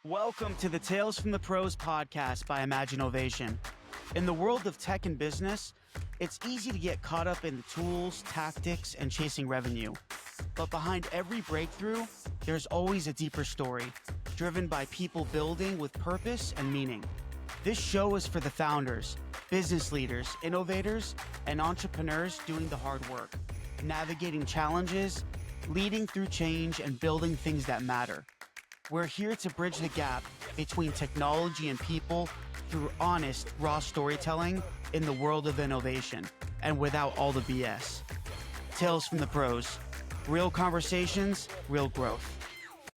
Welcome to the Tales from the Pros podcast by Imaginovation. In the world of tech and business, it's easy to get caught up in the tools, tactics, and chasing revenue. But behind every breakthrough, there's always a deeper story, driven by people building with purpose and meaning. This show is for the founders, business leaders, innovators, and entrepreneurs doing the hard work, navigating challenges, leading through change, and building things that matter. We're here to bridge the gap between technology and people through honest, raw storytelling in the world of innovation and without all the BS. Tales from the Pros. Real conversations, real growth.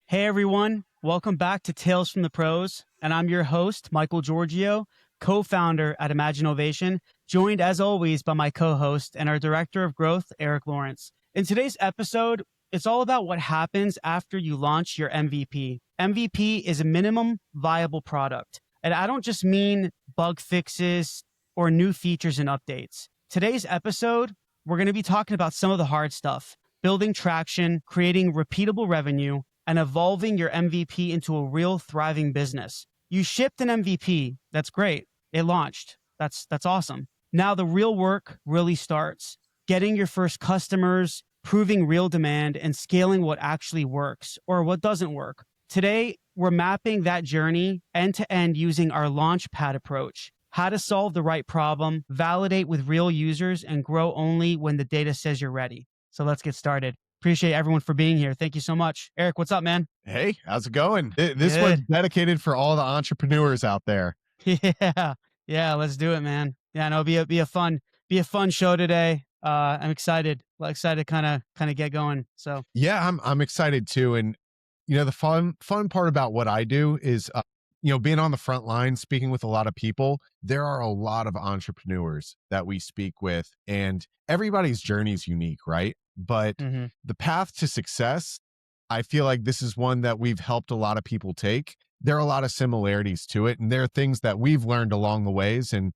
Hey everyone, welcome back to Tales from the Pros, and I'm your host, Michael Georgiou, co-founder at Imaginovation, joined as always by my co-host and our Director of Growth, Eric Lawrence. In today's episode, it's all about what happens after you launch your MVP. MVP is a minimum viable product. And I don't just mean bug fixes or new features and updates. Today's episode, we're going to be talking about some of the hard stuff, building traction, creating repeatable revenue, and evolving your MVP into a real thriving business. You shipped an MVP. That's great. It launched. That's awesome. Now the real work really starts. Getting your first customers, proving real demand, and scaling what actually works or what doesn't work. Today, we're mapping that journey end to end using our Launchpad approach. How to solve the right problem, validate with real users, and grow only when the data says you're ready. So let's get started. Appreciate everyone for being here. Thank you so much. Eric, what's up, man? Hey, how's it going? This was dedicated for all the entrepreneurs out there. Yeah, let's do it, man. Yeah, no, be a fun show today. I'm excited to kind of get going. So yeah, I'm excited too. And the fun part about what I do is being on the front line, speaking with a lot of people. There are a lot of entrepreneurs that we speak with, and everybody's journey is unique, right? But the path to success, I feel like this is one that we've helped a lot of people take. There are a lot of similarities to it, and there are things that we've learned along the ways. And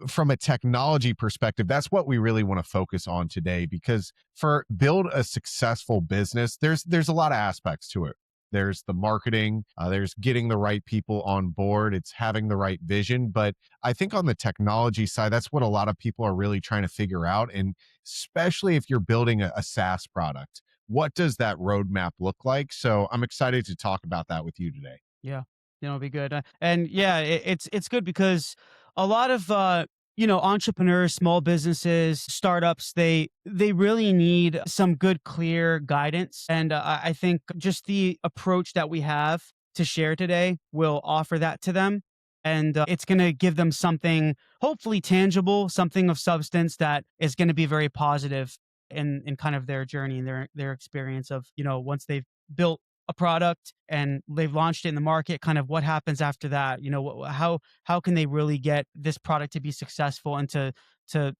from a technology perspective, that's what we really want to focus on today, because for build a successful business, there's a lot of aspects to it. There's the marketing, there's getting the right people on board, it's having the right vision. But I think on the technology side, that's what a lot of people are really trying to figure out. And especially if you're building a SaaS product, what does that roadmap look like? So I'm excited to talk about that with you today. Yeah, it'll be good. And yeah, it's good because a lot of entrepreneurs, small businesses, startups, they really need some good, clear guidance. And I think just the approach that we have to share today will offer that to them. And it's going to give them something hopefully tangible, something of substance that is going to be very positive in kind of their journey and their experience of, once they've built a product and they've launched it in the market, kind of what happens after that. How can they really get this product to be successful and to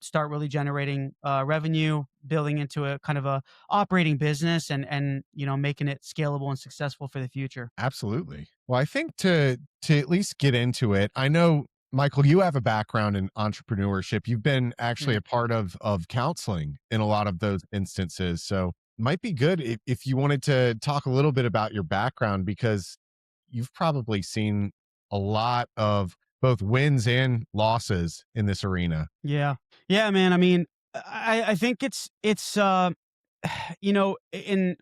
start really generating revenue, building into a kind of a operating business and making it scalable and successful for the future. Absolutely. Well, I think to at least get into it, I know, Michael, you have a background in entrepreneurship. You've been actually a part of counseling in a lot of those instances. So might be good if you wanted to talk a little bit about your background, because you've probably seen a lot of both wins and losses in this arena. Yeah, man. I mean, I think it's in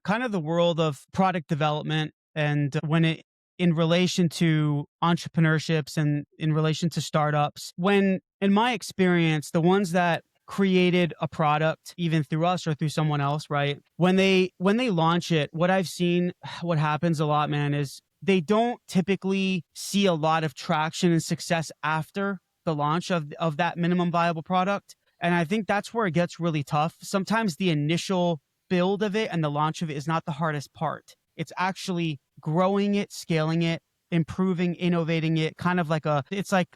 kind of the world of product development and when it in relation to entrepreneurships and in relation to startups, when in my experience, the ones that created a product even through us or through someone else, right? When they launch it, what I've seen, what happens a lot, man, is they don't typically see a lot of traction and success after the launch of that minimum viable product. And I think that's where it gets really tough. Sometimes the initial build of it and the launch of it is not the hardest part. It's actually growing it, scaling it, improving, innovating it, kind of like it's like,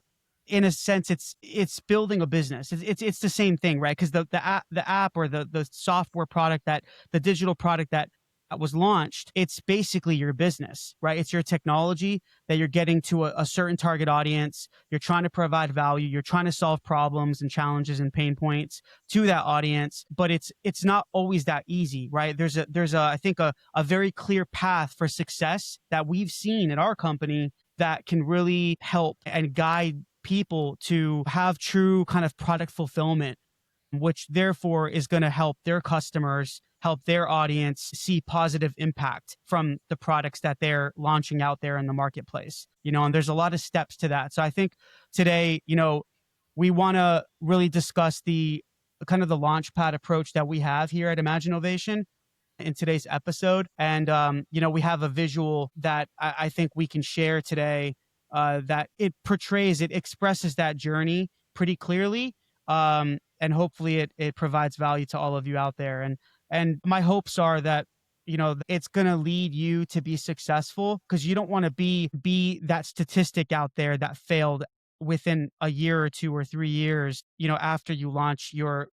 in a sense, it's building a business. It's the same thing, right? Because the app or the software product, that the digital product that that was launched, it's basically your business, right? It's your technology that you're getting to a certain target audience. You're trying to provide value. You're trying to solve problems and challenges and pain points to that audience, but it's not always that easy, right? There's a I think a very clear path for success that we've seen at our company that can really help and guide people to have true kind of product fulfillment, which therefore is going to help their customers, help their audience see positive impact from the products that they're launching out there in the marketplace. And there's a lot of steps to that. So I think today, we want to really discuss the kind of the Launchpad approach that we have here at Imagine Ovation in today's episode. And, we have a visual that I think we can share today, that it expresses that journey pretty clearly. And hopefully it provides value to all of you out there. And my hopes are that, it's going to lead you to be successful, because you don't want to be that statistic out there that failed within a year or 2 or 3 years, after you launch your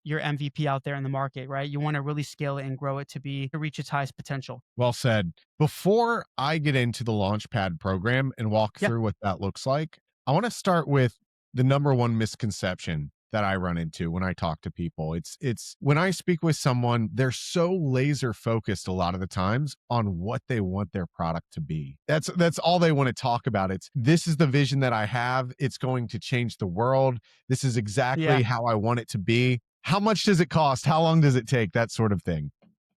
MVP out there in the market, right? You want to really scale it and grow it to reach its highest potential. Well said. Before I get into the Launchpad program and walk Yeah. through what that looks like, I want to start with the number one misconception that I run into when I talk to people. It's when I speak with someone, they're so laser focused a lot of the times on what they want their product to be. That's all they want to talk about. This is the vision that I have. It's going to change the world. This is Yeah. exactly how I want it to be. How much does it cost? How long does it take? That sort of thing.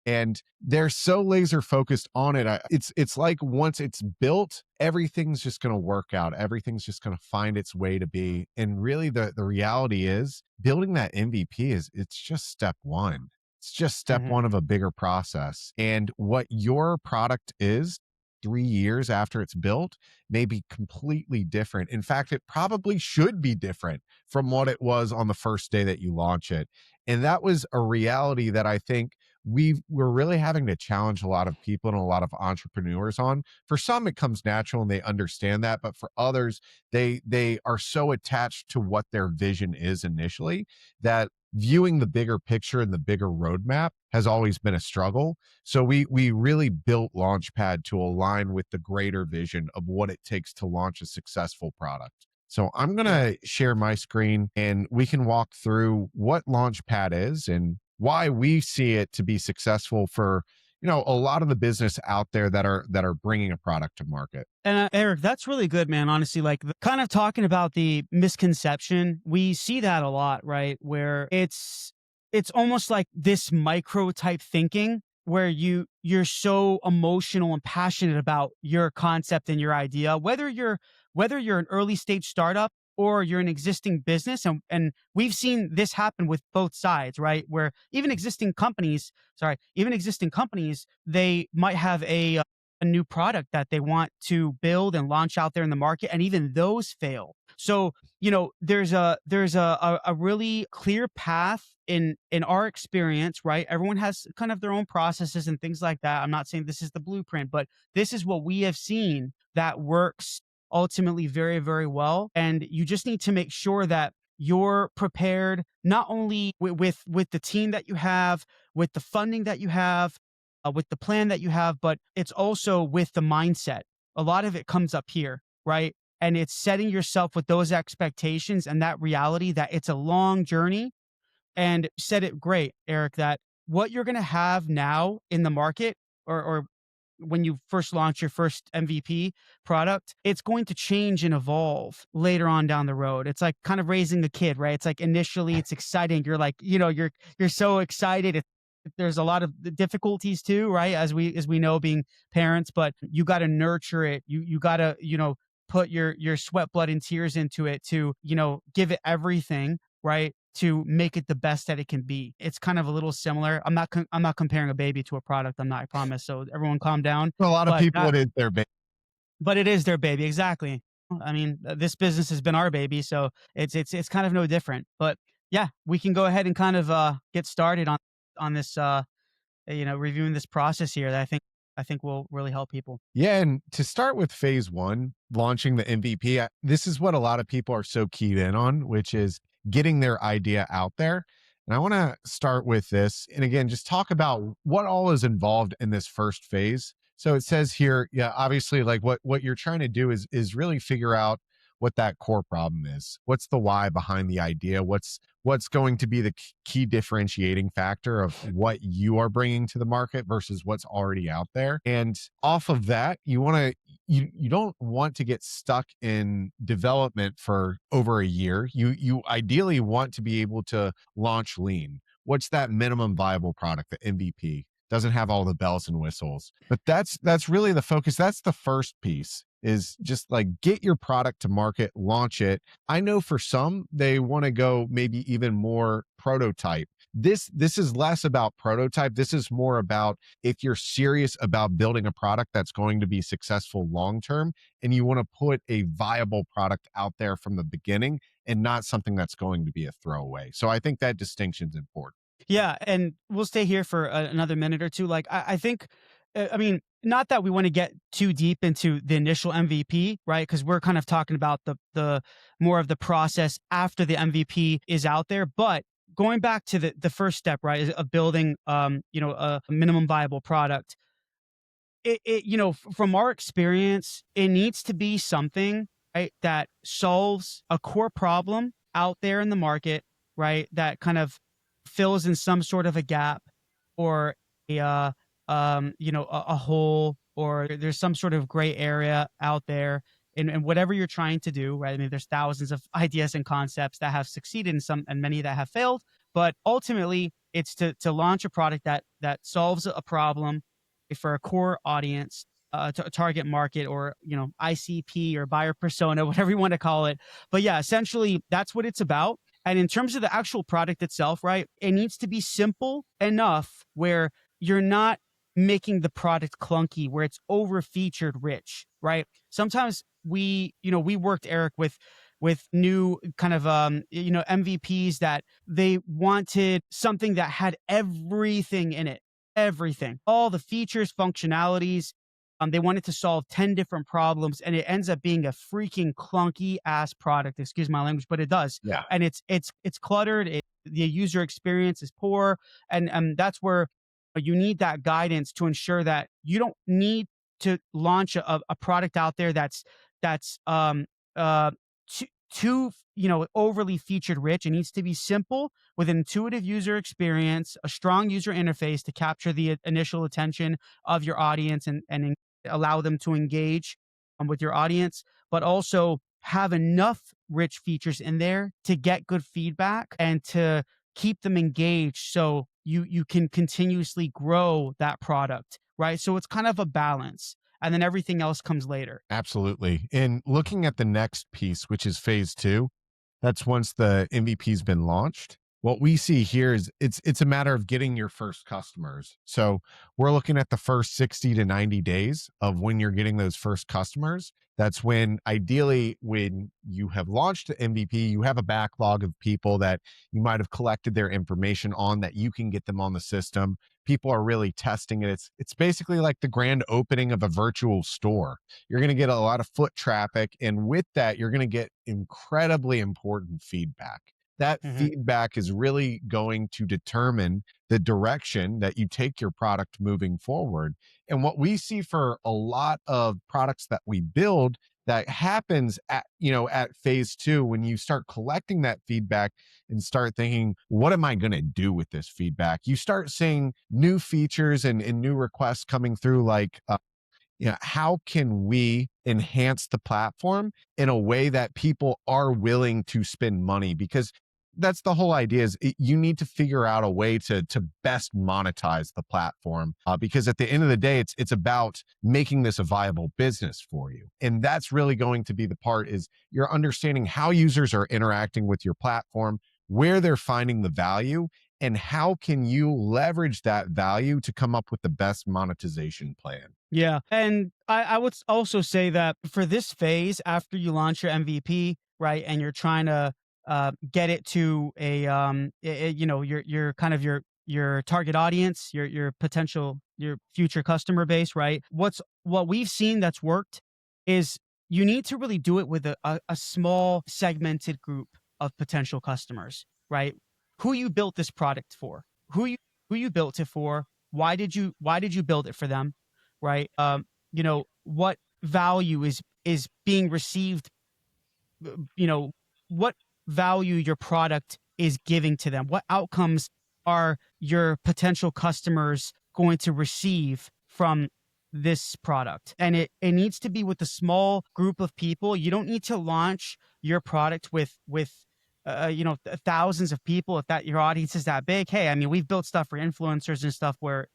And they're so laser focused on it. It's like once it's built, everything's just going to work out. Everything's just going to find its way to be. And really the reality is building that MVP it's just step one. It's just step Mhm. one of a bigger process. And what your product is 3 years after it's built may be completely different. In fact, it probably should be different from what it was on the first day that you launch it. And that was a reality that I think we're really having to challenge a lot of people and a lot of entrepreneurs on. For some, it comes natural and they understand that, but for others, they are so attached to what their vision is initially that viewing the bigger picture and the bigger roadmap has always been a struggle. So we really built Launchpad to align with the greater vision of what it takes to launch a successful product. So I'm going Yeah. to share my screen and we can walk through what Launchpad is and why we see it to be successful for, a lot of the business out there that are bringing a product to market. And Eric, that's really good, man. Honestly, like kind of talking about the misconception, we see that a lot, right? Where it's almost like this micro type thinking where you're so emotional and passionate about your concept and your idea, whether you're an early stage startup or you're an existing business. And we've seen this happen with both sides, right? Where even existing companies, they might have a new product that they want to build and launch out there in the market, and even those fail. So, there's a really clear path in our experience, right? Everyone has kind of their own processes and things like that. I'm not saying this is the blueprint, but this is what we have seen that works ultimately very, very well. And you just need to make sure that you're prepared not only with the team that you have, with the funding that you have, with the plan that you have, but it's also with the mindset. A lot of it comes up here, right? And it's setting yourself with those expectations and that reality that it's a long journey. And said it great, Eric, that what you're going to have now in the market, or when you first launch your first MVP product, it's going to change and evolve later on down the road. It's like kind of raising a kid, right? It's like initially it's exciting. You're like, you're so excited. There's a lot of difficulties too, right? As we know, being parents, but you got to nurture it. You got to, put your sweat, blood, and tears into it to, give it everything, right? To make it the best that it can be. It's kind of a little similar. I'm not comparing a baby to a product. I'm not, I promise. So everyone calm down. For a lot of But people, it is their baby. but it is their baby. Exactly. I mean, this business has been our baby, so it's kind of no different. But yeah, we can go ahead and kind of get started on this reviewing this process here that I think will really help people. Yeah, and to start with phase one, launching the MVP, this is what a lot of people are so keyed in on, which is getting their idea out there. And I want to start with this. And again, just talk about what all is involved in this first phase. So it says here, yeah, obviously like what you're trying to do is really figure out what that core problem is. What's the why behind the idea? What's going to be the key differentiating factor of what you are bringing to the market versus what's already out there. And off of that, you don't want to get stuck in development for over a year. You ideally want to be able to launch lean. What's that minimum viable product, the MVP? Doesn't have all the bells and whistles, but that's really the focus. That's the first piece, is just like get your product to market, launch it. I know for some, they want to go maybe even more prototype. This is less about prototype. This is more about if you're serious about building a product that's going to be successful long term, and you want to put a viable product out there from the beginning and not something that's going to be a throwaway. So I think that distinction is important. Yeah, and we'll stay here for another minute or two. Like, I think, I mean, not that we want to get too deep into the initial MVP, right? Because we're kind of talking about the more of the process after the MVP is out there. But going back to the first step, right, of building, a minimum viable product. From our experience, it needs to be something, right, that solves a core problem out there in the market, right, that kind of fills in some sort of a gap, or a hole, or there's some sort of gray area out there in whatever you're trying to do, right? I mean, there's thousands of ideas and concepts that have succeeded, and many that have failed, but ultimately it's to launch a product that solves a problem for a core audience, to a target market, or ICP or buyer persona, whatever you want to call it. But yeah, essentially that's what it's about. And in terms of the actual product itself, right, it needs to be simple enough where you're not making the product clunky, where it's over featured rich, right? Sometimes we worked, Eric, with new kind of MVPs that they wanted something that had everything in it, everything, all the features, functionalities. They wanted to solve 10 different problems, and it ends up being a freaking clunky ass product. Excuse my language, but it does. Yeah. And it's cluttered. The user experience is poor, and that's where you need that guidance to ensure that you don't need to launch a product out there that's uh too overly featured rich. It needs to be simple with an intuitive user experience, a strong user interface to capture the initial attention of your audience, and allow them to engage with your audience, but also have enough rich features in there to get good feedback and to keep them engaged, so you can continuously grow that product, right? So it's kind of a balance, and then everything else comes later. Absolutely. And looking at the next piece, which is phase two, that's once the MVP's been launched. What we see here is it's a matter of getting your first customers. So we're looking at the first 60 to 90 days of when you're getting those first customers. That's when, ideally, when you have launched the MVP, you have a backlog of people that you might have collected their information on, that you can get them on the system. People are really testing it. It's basically like the grand opening of a virtual store. You're going to get a lot of foot traffic, and with that, you're going to get incredibly important feedback. That feedback is really going to determine the direction that you take your product moving forward. And what we see for a lot of products that we build, that happens at phase two, when you start collecting that feedback and start thinking, what am I going to do with this feedback? You start seeing new features and new requests coming through, like, how can we enhance the platform in a way that people are willing to spend money? Because that's the whole idea, is you need to figure out a way to best monetize the platform, because at the end of the day, it's about making this a viable business for you. And that's really going to be the part, is you're understanding how users are interacting with your platform, where they're finding the value, and how can you leverage that value to come up with the best monetization plan. Yeah. And I would also say that for this phase, after you launch your MVP, right, and you're trying to get it to your kind of your target audience, your potential, your future customer base, right? What we've seen that's worked is you need to really do it with a small segmented group of potential customers, right? who you built this product for, who you built it for, why did you build it for them, right? What value is being received, you know, what value your product is giving to them, what outcomes are your potential customers going to receive from this product. And it needs to be with a small group of people. You don't need to launch your product with thousands of people if that your audience is that big. Hey, I mean, we've built stuff for influencers and stuff where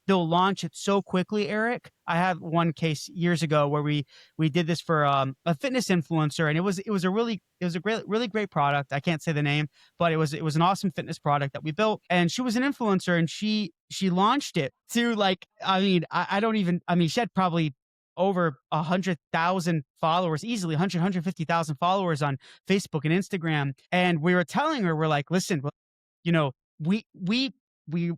they'll launch it so quickly. Eric, I had one case years ago where we did this for a fitness influencer, and it was a really great product. I can't say the name, but it was an awesome fitness product that we built. And she was an influencer, and she launched it to, like, I mean, I don't even, I mean, she had probably over 100,000 followers, easily 150,000 followers on Facebook and Instagram. And we were telling her, we're like, listen, you know, we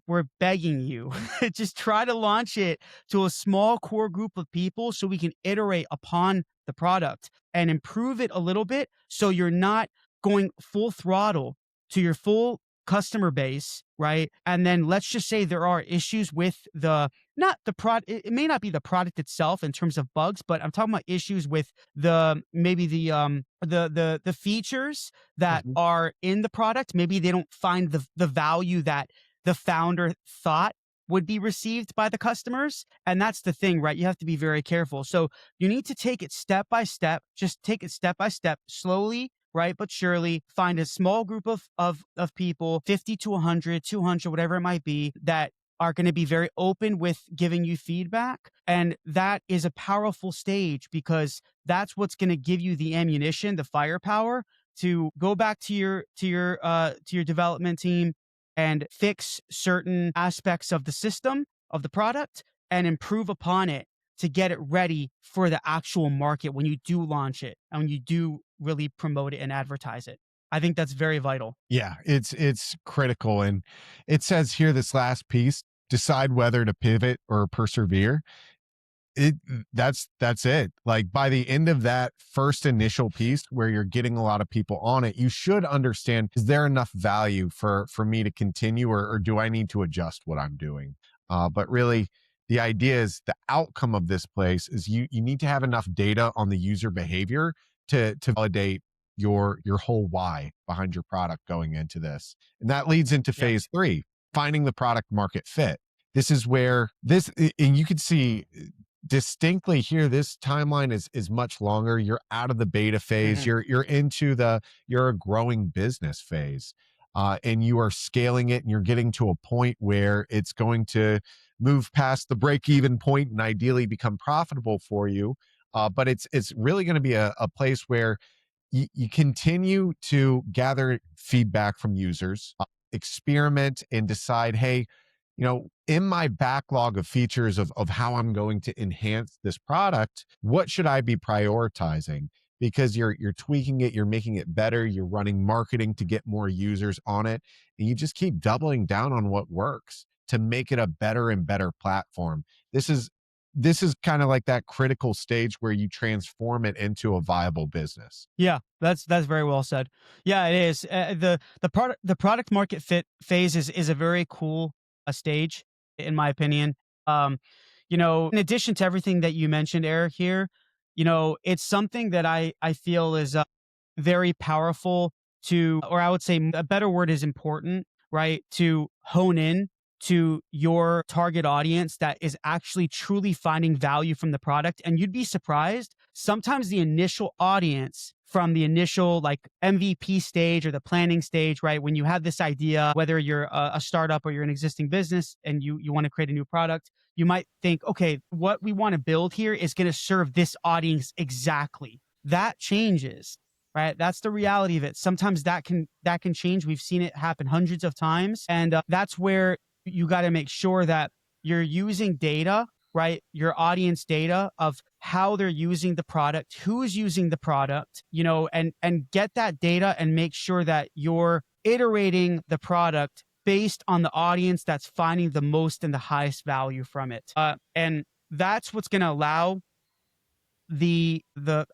were begging you, just try to launch it to a small core group of people so we can iterate upon the product and improve it a little bit, so you're not going full throttle to your full customer base, right? And then let's just say there are issues with not the product. It may not be the product itself in terms of bugs, but I'm talking about issues with maybe the features that Mhm. are in the product. Maybe they don't find the value that the founder thought would be received by the customers. And that's the thing, right? You have to be very careful. So you need to take it step by step, just take it step by step, slowly, right? But surely find a small group of people, 50 to 100, 200, whatever it might be, that are going to be very open with giving you feedback. And that is a powerful stage, because that's what's going to give you the ammunition, the firepower to go back to your development team and fix certain aspects of the system, of the product, and improve upon it to get it ready for the actual market when you do launch it and when you do really promote it and advertise it. I think that's very vital. Yeah, it's critical. And it says here, this last piece, decide whether to pivot or persevere. it that's it. Like, by the end of that first initial piece where you're getting a lot of people on it, you should understand, is there enough value for me to continue, or do I need to adjust what I'm doing? But really, the idea is, the outcome of this place is, you need to have enough data on the user behavior to validate your whole why behind your product going into this. And that leads into Yeah. phase 3, finding the product market fit. This is where this, and you can see distinctly here, this timeline is much longer. You're out of the beta phase. Mhm. You're into you're a growing business phase, and you are scaling it, and you're getting to a point where it's going to move past the break even point and ideally become profitable for you. But it's really going to be a place where you continue to gather feedback from users, experiment, and decide, hey, in my backlog of features of how I'm going to enhance this product, what should I be prioritizing? Because you're tweaking it, you're making it better, you're running marketing to get more users on it, and you just keep doubling down on what works to make it a better and better platform. This is kind of like that critical stage where you transform it into a viable business. Yeah, that's very well said. Yeah, it is. The product market fit phase is a very cool stage, in my opinion. In addition to everything that you mentioned, Eric, here, it's something that I feel is very powerful to, or I would say a better word is important, right? To hone in to your target audience that is actually truly finding value from the product. And you'd be surprised. Sometimes the initial audience from the initial, like, MVP stage or the planning stage, right? When you have this idea, whether you're a startup or you're an existing business and you want to create a new product, you might think, okay, what we want to build here is going to serve this audience exactly. That changes, right? That's the reality of it. Sometimes that can change. We've seen it happen hundreds of times. And that's where you got to make sure that you're using data, right? Your audience data of how they're using the product, who's using the product, and get that data and make sure that you're iterating the product based on the audience that's finding the most and the highest value from it. And that's what's going to allow the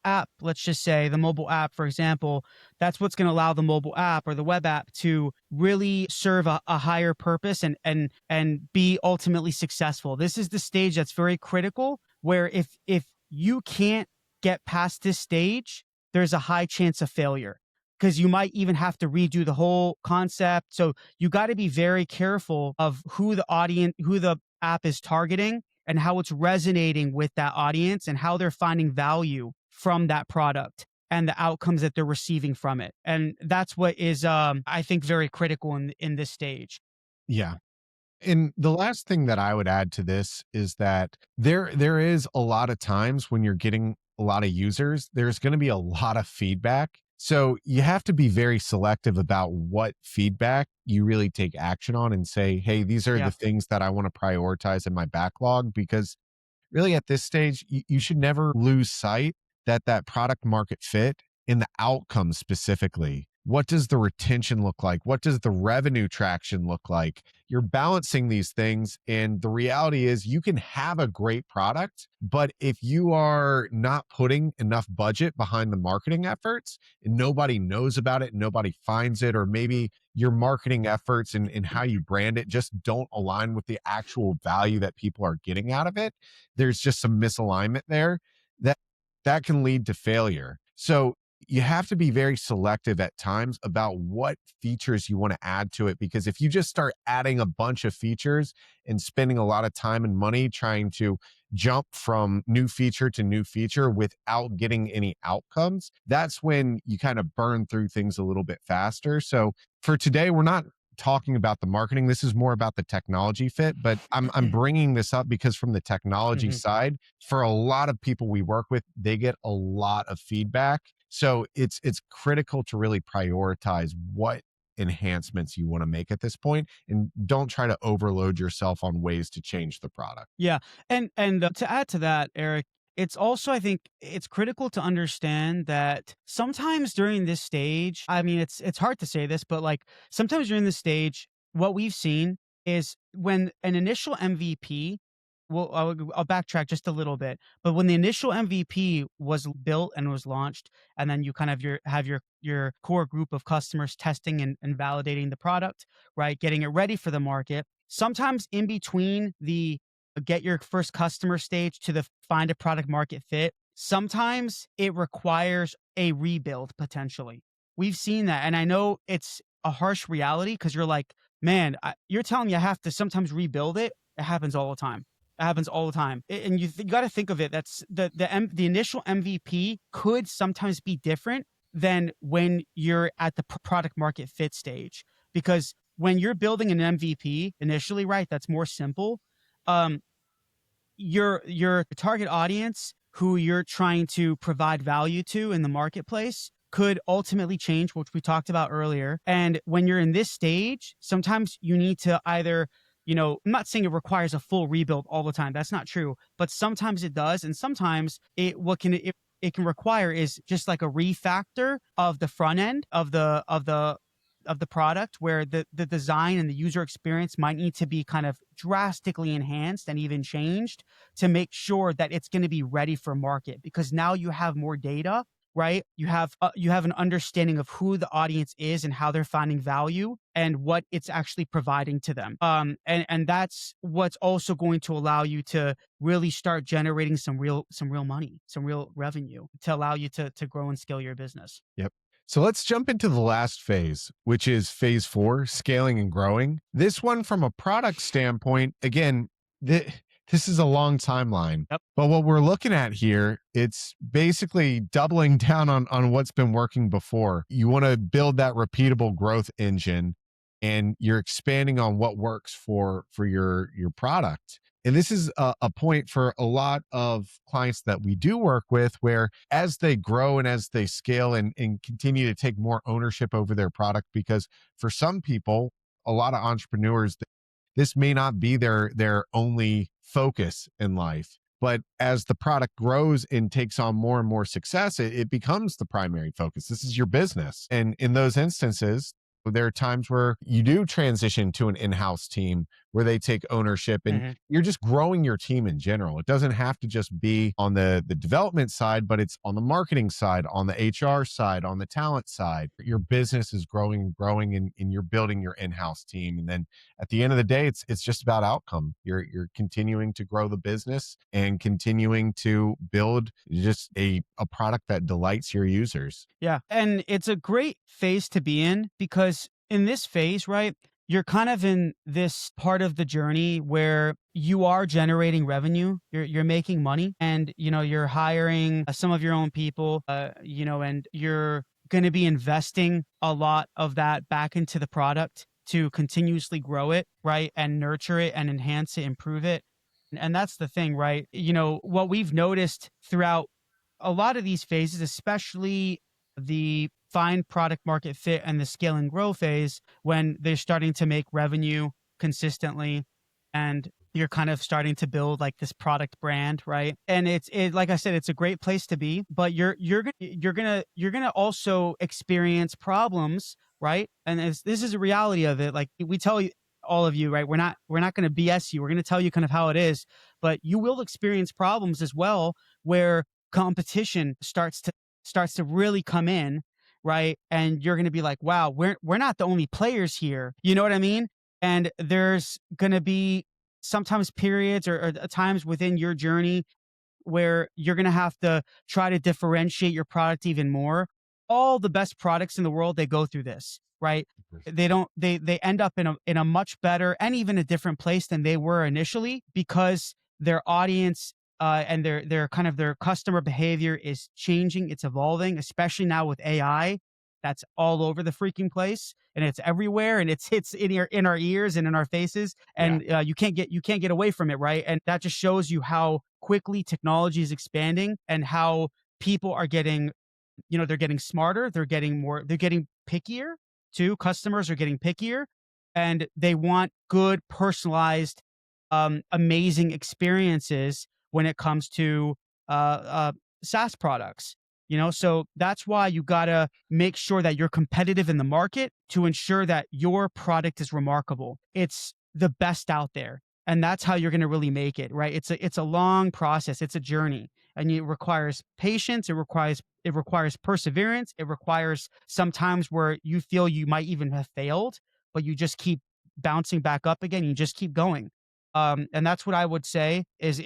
app, let's just say the mobile app, for example, that's what's going to allow the mobile app or the web app to really serve a higher purpose and be ultimately successful. This is the stage that's very critical, where if you can't get past this stage, there's a high chance of failure, because you might even have to redo the whole concept. So you got to be very careful of who the app is targeting, and how it's resonating with that audience, and how they're finding value from that product and the outcomes that they're receiving from it. And that's what is, I think, very critical in this stage. Yeah. And the last thing that I would add to this is that there is a lot of times when you're getting a lot of users, there's going to be a lot of feedback. So you have to be very selective about what feedback you really take action on and say, hey, these are the Yeah. things that I want to prioritize in my backlog, because really at this stage, you should never lose sight that that product market fit in the outcome specifically. What does the retention look like? What does the revenue traction look like? You're balancing these things. And the reality is, you can have a great product, but if you are not putting enough budget behind the marketing efforts and nobody knows about it, nobody finds it, or maybe your marketing efforts and how you brand it just don't align with the actual value that people are getting out of it, there's just some misalignment there that that can lead to failure. So you have to be very selective at times about what features you want to add to it, because if you just start adding a bunch of features and spending a lot of time and money trying to jump from new feature to new feature without getting any outcomes, that's when you kind of burn through things a little bit faster. So for today, we're not talking about the marketing. This is more about the technology fit, but I'm bringing this up because from the technology Mhm. side, for a lot of people we work with, they get a lot of feedback. So it's critical to really prioritize what enhancements you want to make at this point, and don't try to overload yourself on ways to change the product. Yeah, and to add to that, Eric, it's also, I think it's critical to understand that sometimes during this stage, I mean, it's hard to say this, but like sometimes during this stage, what we've seen is when an initial MVP, well, I'll backtrack just a little bit, but when the initial MVP was built and was launched, and then you kind of have your core group of customers testing and validating the product, right, getting it ready for the market. Sometimes in between the get your first customer stage to the find a product market fit, sometimes it requires a rebuild potentially. We've seen that. And I know it's a harsh reality, because you're like, man, you're telling me I have to sometimes rebuild it. It happens all the time. It happens all the time. And you got to think of it. That's the initial MVP could sometimes be different than when you're at the product market fit stage. Because when you're building an MVP initially, right, that's more simple. Um, your target audience who you're trying to provide value to in the marketplace could ultimately change, which we talked about earlier. And when you're in this stage, sometimes you need to either, I'm not saying it requires a full rebuild all the time. That's not true, but sometimes it does. And sometimes it can require is just like a refactor of the front end of the product, where the design and the user experience might need to be kind of drastically enhanced and even changed to make sure that it's going to be ready for market, because now you have more data, right? You have an understanding of who the audience is and how they're finding value and what it's actually providing to them. And that's what's also going to allow you to really start generating some real money, some real revenue, to allow you to grow and scale your business. Yep. So let's jump into the last phase, which is phase 4, scaling and growing. This one, from a product standpoint, again, this is a long timeline. Yep. But what we're looking at here, it's basically doubling down on what's been working before. You want to build that repeatable growth engine, and you're expanding on what works for your product. And this is a point for a lot of clients that we do work with, where as they grow and as they scale and continue to take more ownership over their product, because for some people, a lot of entrepreneurs, this may not be their only focus in life. But as the product grows and takes on more and more success, it becomes the primary focus. This is your business. And in those instances, there are times where you do transition to an in-house team where they take ownership, and Mhm. you're just growing your team in general. It doesn't have to just be on the development side, but it's on the marketing side, on the HR side, on the talent side. Your business is growing and growing, and you're building your in-house team. And then at the end of the day, it's just about outcome. You're continuing to grow the business and continuing to build just a product that delights your users. Yeah. And it's a great phase to be in because in this phase, right, you're kind of in this part of the journey where you are generating revenue, you're making money, and you're hiring some of your own people, and you're going to be investing a lot of that back into the product to continuously grow it, right, and nurture it and enhance it, improve it. And that's the thing, right? What we've noticed throughout a lot of these phases, especially the find product market fit and the scale and grow phase, when they're starting to make revenue consistently and you're kind of starting to build like this product brand, right? And like I said, it's a great place to be, but you're gonna also experience problems, right? And this is a reality of it. Like we tell you, all of you, right? We're not going to BS you. We're going to tell you kind of how it is, but you will experience problems as well where competition starts to really come in, right? And you're going to be like, wow, we're not the only players here. You know what I mean? And there's going to be sometimes periods or times within your journey where you're going to have to try to differentiate your product even more. All the best products in the world, they go through this, right? They don't they end up in a much better and even a different place than they were initially because their audience and their kind of their customer behavior is changing, it's evolving, especially now with AI that's all over the freaking place and it's everywhere and it's in our ears and in our faces Yeah. and you can't get away from it, right? And that just shows you how quickly technology is expanding and how people are getting, they're getting smarter, they're getting pickier too. Customers are getting pickier and they want good, personalized, amazing experiences when it comes to uh, uh, SaaS products. So that's why you gotta make sure that you're competitive in the market to ensure that your product is remarkable. It's the best out there, and that's how you're gonna really make it, right? It's a long process. It's a journey, and it requires patience. It requires perseverance. It requires sometimes where you feel you might even have failed, but you just keep bouncing back up again. You just keep going. And that's what I would say is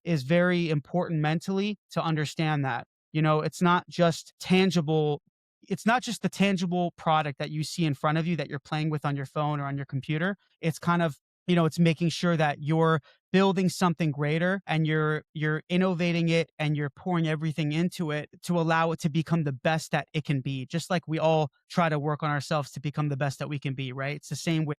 very important mentally to understand that. It's not just tangible. It's not just the tangible product that you see in front of you that you're playing with on your phone or on your computer. It's kind of, it's making sure that you're building something greater and you're innovating it and you're pouring everything into it to allow it to become the best that it can be. Just like we all try to work on ourselves to become the best that we can be, right? It's the same with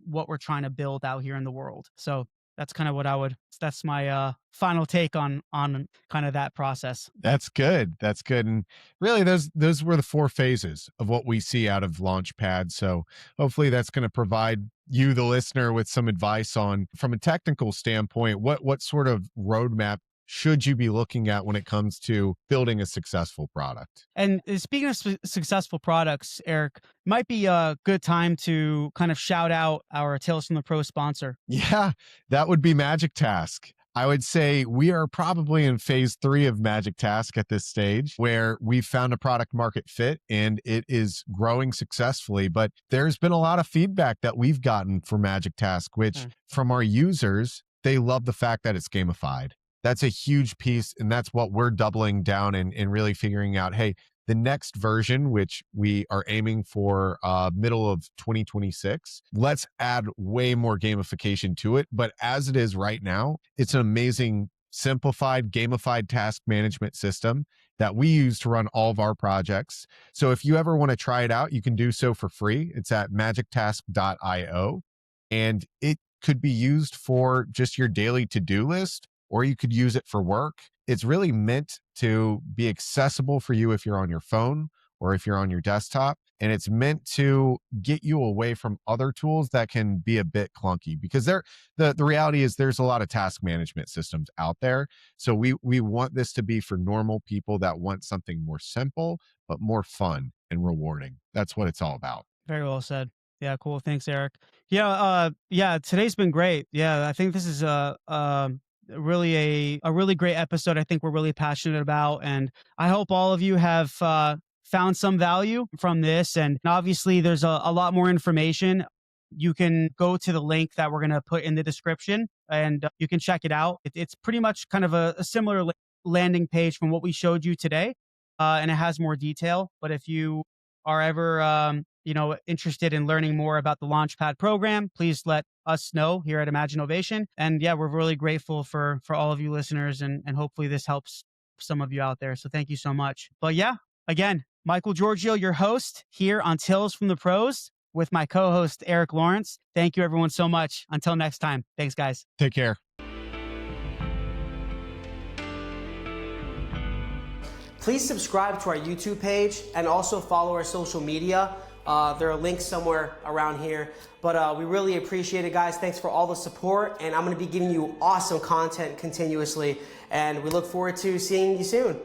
what we're trying to build out here in the world. So that's kind of that's my final take on kind of that process. That's good. That's good. And really those were the four phases of what we see out of Launchpad. So hopefully that's going to provide you, the listener, with some advice on, from a technical standpoint, what sort of roadmap should you be looking at when it comes to building a successful product? And speaking of successful products, Eric, might be a good time to kind of shout out our Tales from the Pro sponsor. Yeah, that would be Magic Task. I would say we are probably in phase 3 of Magic Task at this stage, where we've found a product market fit and it is growing successfully. But there's been a lot of feedback that we've gotten for Magic Task, which from our users, they love the fact that it's gamified. That's a huge piece. And that's what we're doubling down and really figuring out. Hey, the next version, which we are aiming for middle of 2026, let's add way more gamification to it. But as it is right now, it's an amazing simplified gamified task management system that we use to run all of our projects. So if you ever want to try it out, you can do so for free. It's at magictask.io, and it could be used for just your daily to-do list, or you could use it for work. It's really meant to be accessible for you if you're on your phone or if you're on your desktop. And it's meant to get you away from other tools that can be a bit clunky, because the reality is there's a lot of task management systems out there. So we want this to be for normal people that want something more simple, but more fun and rewarding. That's what it's all about. Very well said. Yeah, cool. Thanks, Eric. Yeah, today's been great. Yeah, I think this is a really great episode. I think we're really passionate about, and I hope all of you have found some value from this. And obviously, there's a lot more information. You can go to the link that we're gonna put in the description, and you can check it out. It's pretty much kind of a similar landing page from what we showed you today, and it has more detail. But if you are ever interested in learning more about the Launchpad program, please let us know here at Imagine Ovation. And yeah, we're really grateful for all of you listeners, and hopefully this helps some of you out there. So thank you so much. But yeah, again, Michael Georgiou, your host here on Tales from the Pros with my co-host Eric Lawrence. Thank you everyone so much. Until next time. Thanks, guys. Take care. Please subscribe to our YouTube page and also follow our social media. There are links somewhere around here. But we really appreciate it, guys. Thanks for all the support. And I'm going to be giving you awesome content continuously. And we look forward to seeing you soon.